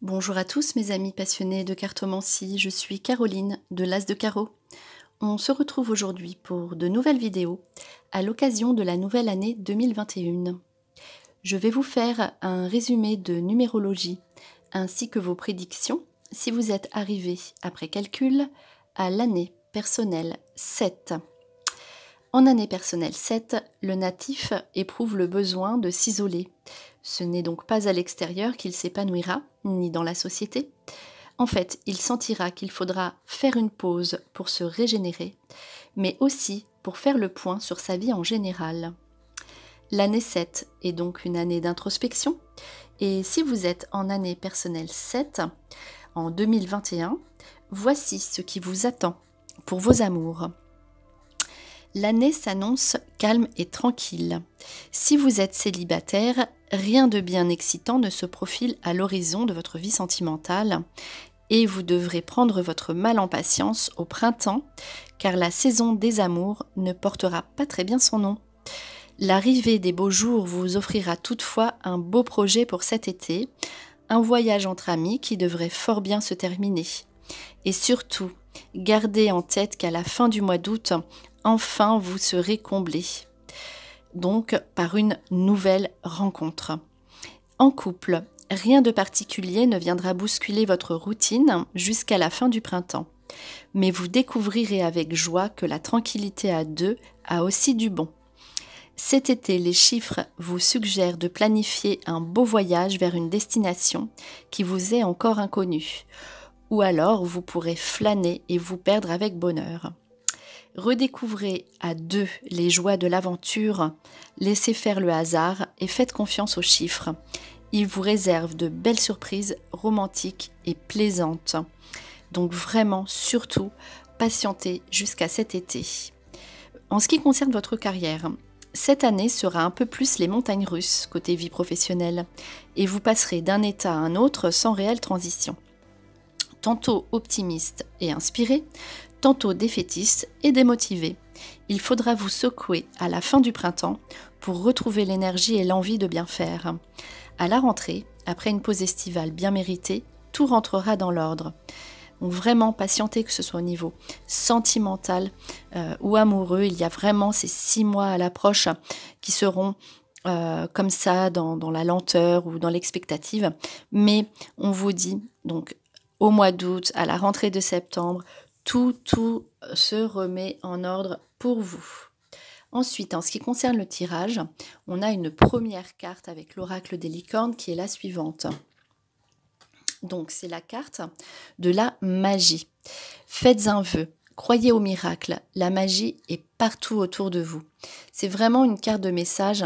Bonjour à tous mes amis passionnés de cartomancie, je suis Caroline de l'As de Carreau. On se retrouve aujourd'hui pour de nouvelles vidéos à l'occasion de la nouvelle année 2021. Je vais vous faire un résumé de numérologie ainsi que vos prédictions si vous êtes arrivé après calcul à l'année personnelle 7. En année personnelle 7, le natif éprouve le besoin de s'isoler. Ce n'est donc pas à l'extérieur qu'il s'épanouira, ni dans la société. En fait, il sentira qu'il faudra faire une pause pour se régénérer, mais aussi pour faire le point sur sa vie en général. L'année 7 est donc une année d'introspection, et si vous êtes en année personnelle 7, en 2021, voici ce qui vous attend pour vos amours. L'année s'annonce calme et tranquille. Si vous êtes célibataire, rien de bien excitant ne se profile à l'horizon de votre vie sentimentale et vous devrez prendre votre mal en patience au printemps car la saison des amours ne portera pas très bien son nom. L'arrivée des beaux jours vous offrira toutefois un beau projet pour cet été, un voyage entre amis qui devrait fort bien se terminer. Et surtout, gardez en tête qu'à la fin du mois d'août, enfin vous serez comblé. Donc par une nouvelle rencontre. En couple, rien de particulier ne viendra bousculer votre routine jusqu'à la fin du printemps. Mais vous découvrirez avec joie que la tranquillité à deux a aussi du bon. Cet été, les chiffres vous suggèrent de planifier un beau voyage vers une destination qui vous est encore inconnue. Ou alors vous pourrez flâner et vous perdre avec bonheur. Redécouvrez à deux les joies de l'aventure, laissez faire le hasard et faites confiance aux chiffres. Ils vous réservent de belles surprises romantiques et plaisantes. Donc vraiment, surtout, patientez jusqu'à cet été. En ce qui concerne votre carrière, cette année sera un peu plus les montagnes russes côté vie professionnelle et vous passerez d'un état à un autre sans réelle transition. Tantôt optimiste et inspiré, tantôt défaitiste et démotivé. Il faudra vous secouer à la fin du printemps pour retrouver l'énergie et l'envie de bien faire. À la rentrée, après une pause estivale bien méritée, tout rentrera dans l'ordre. Donc vraiment patientez, que ce soit au niveau sentimental ou amoureux. Il y a vraiment ces 6 mois à l'approche qui seront comme ça dans la lenteur ou dans l'expectative. Mais on vous dit donc au mois d'août, à la rentrée de septembre, tout se remet en ordre pour vous. Ensuite, en ce qui concerne le tirage, on a une première carte avec l'oracle des licornes qui est la suivante. Donc, c'est la carte de la magie. Faites un vœu, croyez au miracle, la magie est partout autour de vous. C'est vraiment une carte de message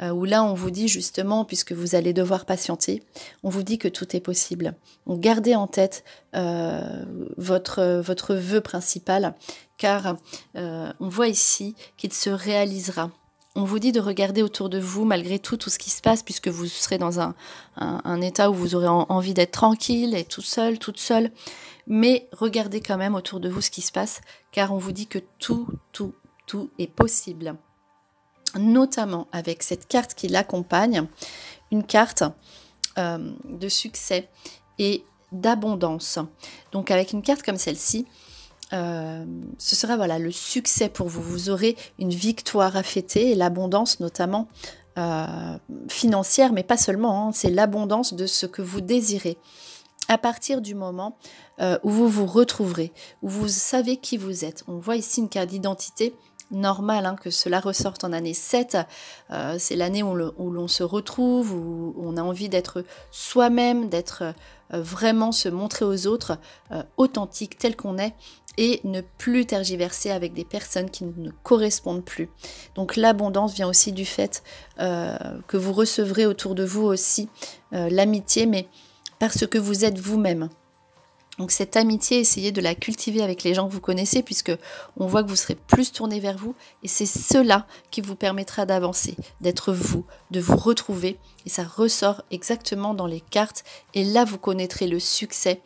où là, on vous dit justement, puisque vous allez devoir patienter, on vous dit que tout est possible. Donc, gardez en tête votre vœu principal, car on voit ici qu'il se réalisera. On vous dit de regarder autour de vous malgré tout ce qui se passe, puisque vous serez dans un état où vous aurez envie d'être tranquille et tout seul, toute seule. Mais regardez quand même autour de vous ce qui se passe, car on vous dit que tout est possible. Notamment avec cette carte qui l'accompagne, une carte de succès et d'abondance. Donc avec une carte comme celle-ci, ce sera voilà, le succès pour vous. Vous aurez une victoire à fêter et l'abondance notamment financière, mais pas seulement, hein, c'est l'abondance de ce que vous désirez. À partir du moment où vous vous retrouverez, où vous savez qui vous êtes. On voit ici une carte d'identité. Normal hein, que cela ressorte en année 7, c'est l'année où l'on se retrouve, où on a envie d'être soi-même, d'être vraiment se montrer aux autres authentique tel qu'on est et ne plus tergiverser avec des personnes qui ne correspondent plus. Donc l'abondance vient aussi du fait que vous recevrez autour de vous aussi l'amitié, mais parce que vous êtes vous-même. Donc cette amitié, essayez de la cultiver avec les gens que vous connaissez, puisque on voit que vous serez plus tourné vers vous, et c'est cela qui vous permettra d'avancer, d'être vous, de vous retrouver, et ça ressort exactement dans les cartes, et là vous connaîtrez le succès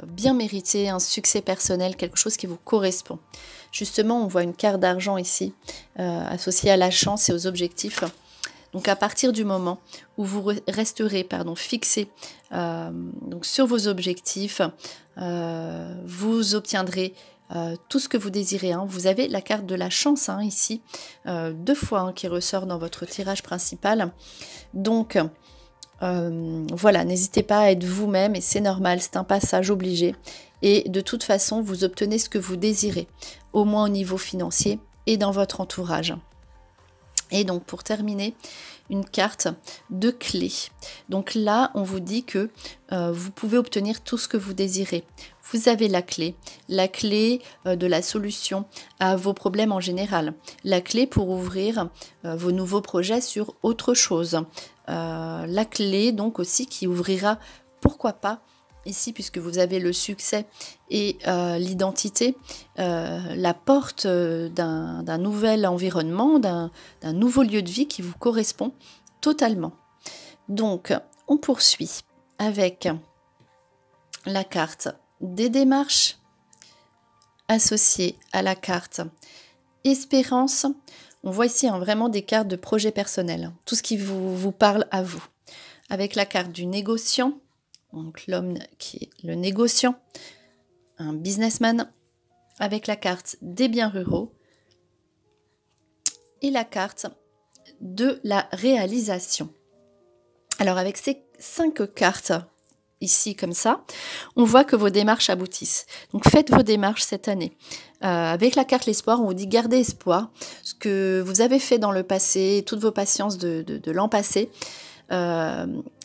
bien mérité, un succès personnel, quelque chose qui vous correspond. Justement, on voit une carte d'argent ici, associée à la chance et aux objectifs. Donc à partir du moment où vous resterez fixé donc sur vos objectifs, vous obtiendrez tout ce que vous désirez. Vous avez la carte de la chance ici, 2 fois qui ressort dans votre tirage principal. Donc voilà, n'hésitez pas à être vous-même et c'est normal, c'est un passage obligé. Et de toute façon, vous obtenez ce que vous désirez, au moins au niveau financier et dans votre entourage. Et donc pour terminer, une carte de clé. Donc là, on vous dit que vous pouvez obtenir tout ce que vous désirez. Vous avez la clé de la solution à vos problèmes en général, la clé pour ouvrir vos nouveaux projets sur autre chose, la clé donc aussi qui ouvrira, pourquoi pas, ici, puisque vous avez le succès et l'identité, la porte d'un nouvel environnement, d'un nouveau lieu de vie qui vous correspond totalement. Donc, on poursuit avec la carte des démarches associée à la carte espérance. On voit ici vraiment des cartes de projet personnel, tout ce qui vous parle à vous. Avec la carte du négociant, donc l'homme qui est le négociant, un businessman, avec la carte des biens ruraux et la carte de la réalisation. Alors avec ces 5 cartes ici comme ça, on voit que vos démarches aboutissent. Donc faites vos démarches cette année. Avec la carte l'espoir, on vous dit gardez espoir. Ce que vous avez fait dans le passé, toutes vos patiences de l'an passé,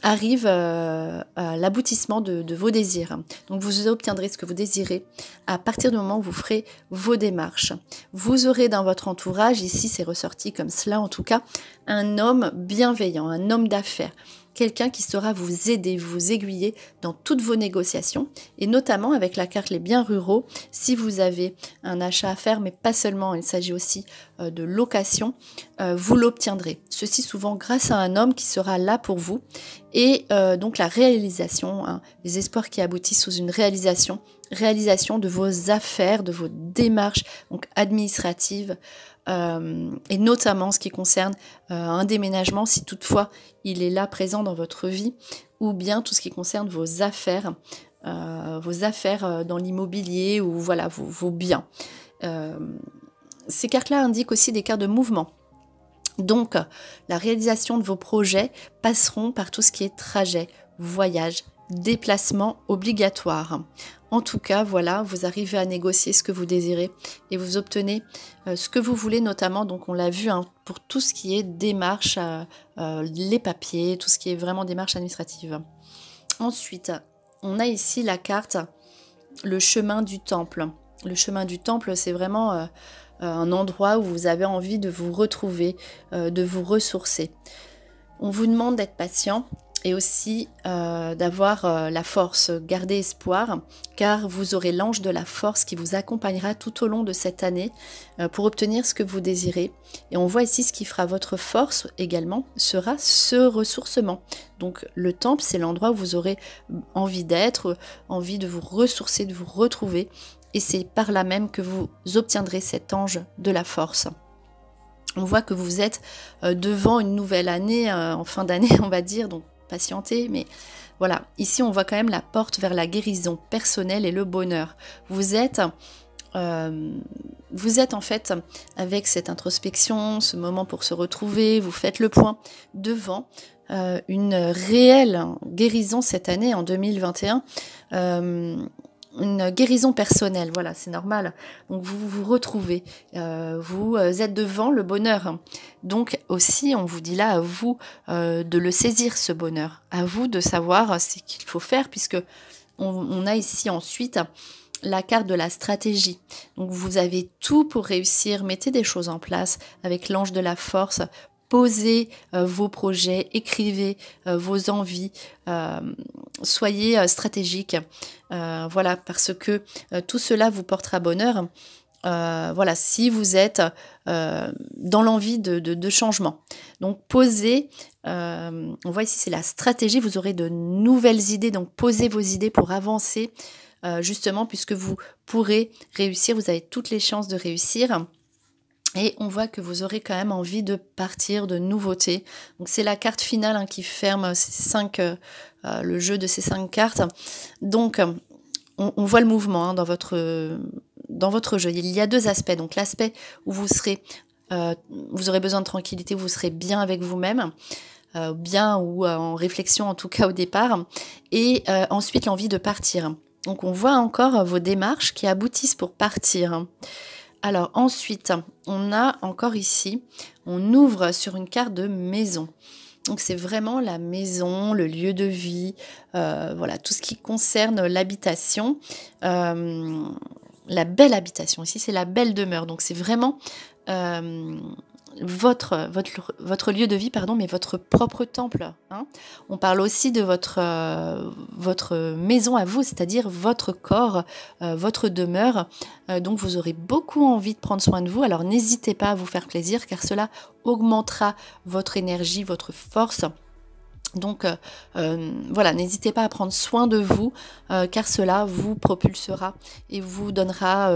arrive à l'aboutissement de vos désirs. Donc vous obtiendrez ce que vous désirez à partir du moment où vous ferez vos démarches. Vous aurez dans votre entourage, ici c'est ressorti comme cela en tout cas, un homme bienveillant, un homme d'affaires. Quelqu'un qui saura vous aider, vous aiguiller dans toutes vos négociations et notamment avec la carte les biens ruraux, si vous avez un achat à faire, mais pas seulement, il s'agit aussi de location, vous l'obtiendrez. Ceci souvent grâce à un homme qui sera là pour vous et donc la réalisation, les espoirs qui aboutissent sous une réalisation de vos affaires, de vos démarches donc administratives, et notamment ce qui concerne un déménagement si toutefois il est là présent dans votre vie, ou bien tout ce qui concerne vos affaires dans l'immobilier ou voilà vos biens. Ces cartes-là indiquent aussi des cartes de mouvement. Donc la réalisation de vos projets passeront par tout ce qui est trajet, voyage, déplacement obligatoire. En tout cas, voilà, vous arrivez à négocier ce que vous désirez et vous obtenez ce que vous voulez, notamment, donc on l'a vu, pour tout ce qui est démarche, les papiers, tout ce qui est vraiment démarche administrative. Ensuite, on a ici la carte, le chemin du temple. Le chemin du temple, c'est vraiment un endroit où vous avez envie de vous retrouver, de vous ressourcer. On vous demande d'être patient et aussi d'avoir la force, garder espoir, car vous aurez l'ange de la force qui vous accompagnera tout au long de cette année pour obtenir ce que vous désirez. Et on voit ici ce qui fera votre force également, sera ce ressourcement. Donc le temple, c'est l'endroit où vous aurez envie d'être, envie de vous ressourcer, de vous retrouver. Et c'est par là même que vous obtiendrez cet ange de la force. On voit que vous êtes devant une nouvelle année, en fin d'année on va dire, donc patientez, mais voilà, ici on voit quand même la porte vers la guérison personnelle et le bonheur. Vous êtes en fait avec cette introspection, ce moment pour se retrouver, vous faites le point devant une réelle guérison cette année en 2021. Une guérison personnelle, voilà, c'est normal. Donc vous vous retrouvez, vous êtes devant le bonheur. Donc aussi, on vous dit là à vous de le saisir, ce bonheur. À vous de savoir ce qu'il faut faire, puisque on a ici ensuite la carte de la stratégie. Donc vous avez tout pour réussir, mettez des choses en place avec l'ange de la force. Posez vos projets, écrivez vos envies, soyez stratégique, voilà, parce que tout cela vous portera bonheur. Voilà, si vous êtes dans l'envie de changement. Donc posez, on voit ici c'est la stratégie, vous aurez de nouvelles idées, donc posez vos idées pour avancer, justement, puisque vous pourrez réussir, vous avez toutes les chances de réussir. Et on voit que vous aurez quand même envie de partir, de nouveautés. Donc c'est la carte finale qui ferme le jeu de ces 5 cartes. Donc on voit le mouvement dans votre jeu. Il y a 2 aspects. Donc l'aspect où vous aurez besoin de tranquillité, vous serez bien avec vous-même, bien ou en réflexion en tout cas au départ. Et ensuite l'envie de partir. Donc on voit encore vos démarches qui aboutissent pour partir. Alors ensuite, on a encore ici, on ouvre sur une carte de maison. Donc c'est vraiment la maison, le lieu de vie, voilà, tout ce qui concerne l'habitation, la belle habitation. Ici, c'est la belle demeure. Donc c'est vraiment votre lieu de vie, pardon, mais votre propre temple. On parle aussi de votre maison à vous, c'est-à-dire votre corps, votre demeure. Donc vous aurez beaucoup envie de prendre soin de vous. Alors n'hésitez pas à vous faire plaisir car cela augmentera votre énergie, votre force. Donc voilà, n'hésitez pas à prendre soin de vous car cela vous propulsera et vous donnera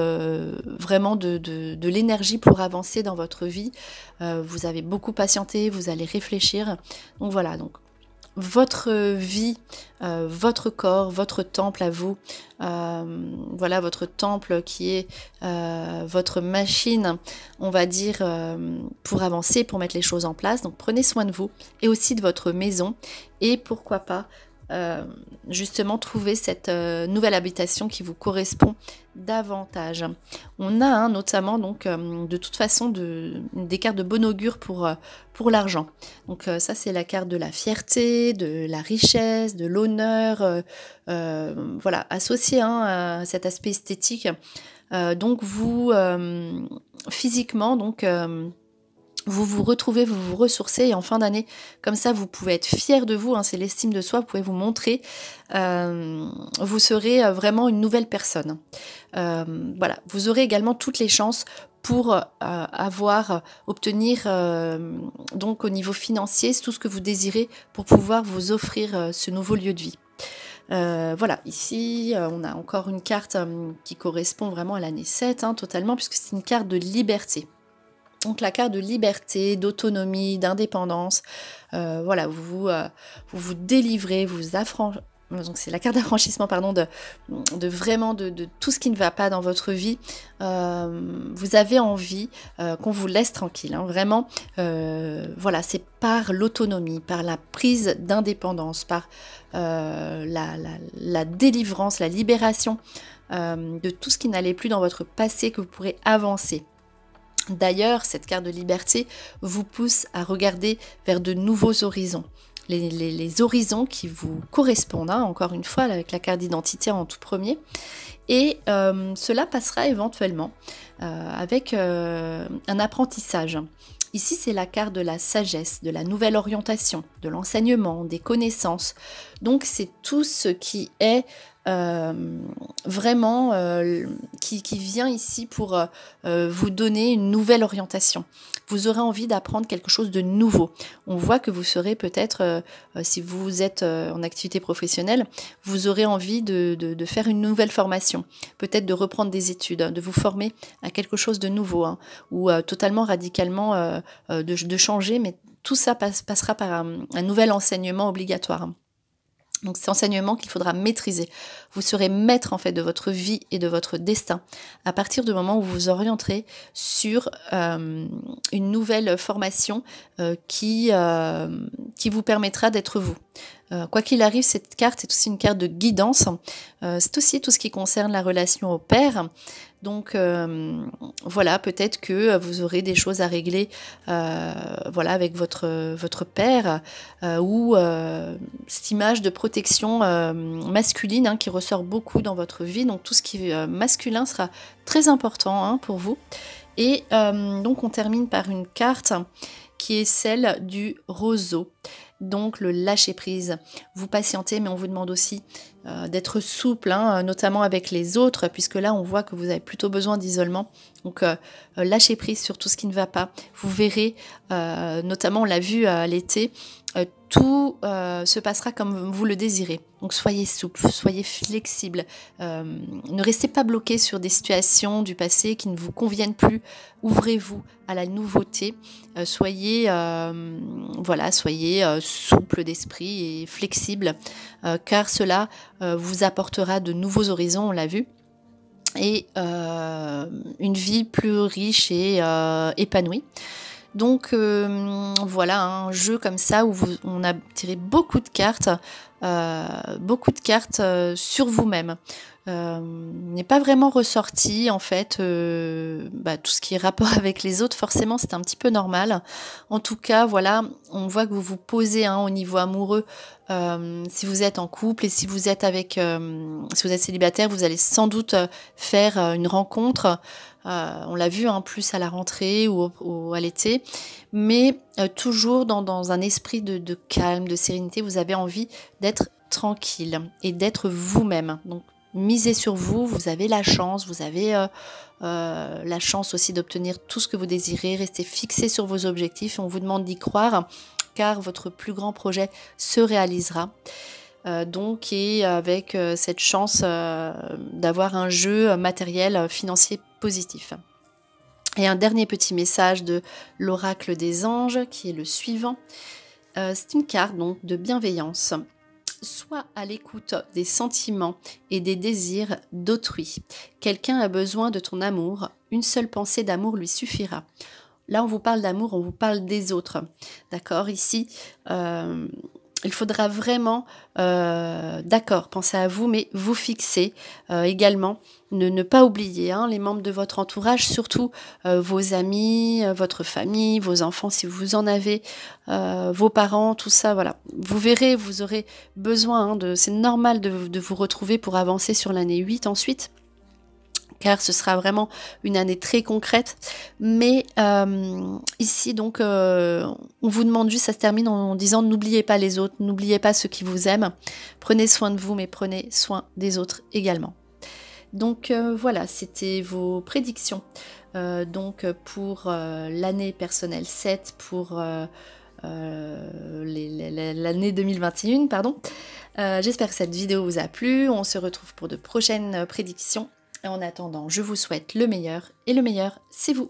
vraiment de l'énergie pour avancer dans votre vie. Vous avez beaucoup patienté, vous allez réfléchir. Donc voilà, donc votre vie, votre corps, votre temple à vous, voilà votre temple qui est votre machine, on va dire, pour avancer, pour mettre les choses en place. Donc prenez soin de vous et aussi de votre maison et pourquoi pas justement trouver cette nouvelle habitation qui vous correspond davantage. On a notamment donc de toute façon des cartes de bon augure pour l'argent. Donc ça c'est la carte de la fierté, de la richesse, de l'honneur, voilà, associé à cet aspect esthétique. Donc vous physiquement donc vous vous retrouvez, vous vous ressourcez et en fin d'année, comme ça, vous pouvez être fier de vous, c'est l'estime de soi, vous pouvez vous montrer, vous serez vraiment une nouvelle personne. Voilà, vous aurez également toutes les chances pour obtenir donc au niveau financier tout ce que vous désirez pour pouvoir vous offrir ce nouveau lieu de vie. Voilà, ici on a encore une carte qui correspond vraiment à l'année 7, totalement, puisque c'est une carte de liberté. Donc la carte de liberté, d'autonomie, d'indépendance, voilà, vous vous délivrez, vous affranchissez. Donc c'est la carte d'affranchissement, pardon, de vraiment de tout ce qui ne va pas dans votre vie. Vous avez envie qu'on vous laisse tranquille, vraiment. Voilà, c'est par l'autonomie, par la prise d'indépendance, par la délivrance, la libération de tout ce qui n'allait plus dans votre passé que vous pourrez avancer. D'ailleurs, cette carte de liberté vous pousse à regarder vers de nouveaux horizons. Les horizons qui vous correspondent, encore une fois, avec la carte d'identité en tout premier. Et cela passera éventuellement avec un apprentissage. Ici, c'est la carte de la sagesse, de la nouvelle orientation, de l'enseignement, des connaissances. Donc, c'est tout ce qui est vraiment qui vient ici pour vous donner une nouvelle orientation. Vous aurez envie d'apprendre quelque chose de nouveau. On voit que vous serez peut-être, si vous êtes en activité professionnelle, vous aurez envie de faire une nouvelle formation, peut-être de reprendre des études, de vous former à quelque chose de nouveau, ou totalement radicalement de changer, mais tout ça passera par un nouvel enseignement obligatoire. Donc c'est enseignement qu'il faudra maîtriser. Vous serez maître en fait de votre vie et de votre destin à partir du moment où vous vous orienterez sur une nouvelle formation qui vous permettra d'être vous. Quoi qu'il arrive, cette carte est aussi une carte de guidance. C'est aussi tout ce qui concerne la relation au père. Donc voilà, peut-être que vous aurez des choses à régler voilà, avec votre père ou cette image de protection masculine qui ressort beaucoup dans votre vie. Donc tout ce qui est masculin sera très important pour vous. Et donc on termine par une carte qui est celle du roseau. Donc le lâcher prise, vous patientez, mais on vous demande aussi d'être souple, notamment avec les autres, puisque là on voit que vous avez plutôt besoin d'isolement. Donc lâchez prise sur tout ce qui ne va pas. Vous verrez, notamment on l'a vu à l'été, tout se passera comme vous le désirez. Donc soyez souple, soyez flexible. Ne restez pas bloqué sur des situations du passé qui ne vous conviennent plus. Ouvrez-vous à la nouveauté. Soyez souple d'esprit et flexible, car cela vous apportera de nouveaux horizons, on l'a vu, et une vie plus riche et épanouie. Donc voilà, un jeu comme ça où on a tiré beaucoup de cartes sur vous-même. N'est pas vraiment ressorti en fait tout ce qui est rapport avec les autres, forcément c'est un petit peu normal. En tout cas voilà, on voit que vous vous posez au niveau amoureux, si vous êtes en couple, et si vous êtes si vous êtes célibataire, vous allez sans doute faire une rencontre. On l'a vu plus à la rentrée ou à l'été, mais toujours dans un esprit de calme, de sérénité. Vous avez envie d'être tranquille et d'être vous-même. Donc misez sur vous, vous avez la chance, vous avez la chance aussi d'obtenir tout ce que vous désirez. Restez fixé sur vos objectifs, on vous demande d'y croire, car votre plus grand projet se réalisera. Et avec cette chance d'avoir un jeu matériel, financier positif. Et un dernier petit message de l'oracle des anges qui est le suivant. C'est une carte donc de bienveillance. Sois à l'écoute des sentiments et des désirs d'autrui. Quelqu'un a besoin de ton amour, une seule pensée d'amour lui suffira. Là, on vous parle d'amour, on vous parle des autres. D'accord ? Ici, il faudra vraiment, penser à vous, mais vous fixer également. Ne pas oublier les membres de votre entourage, surtout vos amis, votre famille, vos enfants si vous en avez, vos parents, tout ça, voilà. Vous verrez, vous aurez besoin, c'est normal de vous retrouver pour avancer sur l'année 8 ensuite, car ce sera vraiment une année très concrète. Mais ici, donc, on vous demande juste, ça se termine en disant, n'oubliez pas les autres, n'oubliez pas ceux qui vous aiment. Prenez soin de vous, mais prenez soin des autres également. Donc voilà, c'était vos prédictions. Pour l'année personnelle 7, pour l'année 2021, pardon. J'espère que cette vidéo vous a plu. On se retrouve pour de prochaines prédictions. En attendant, je vous souhaite le meilleur, et le meilleur, c'est vous.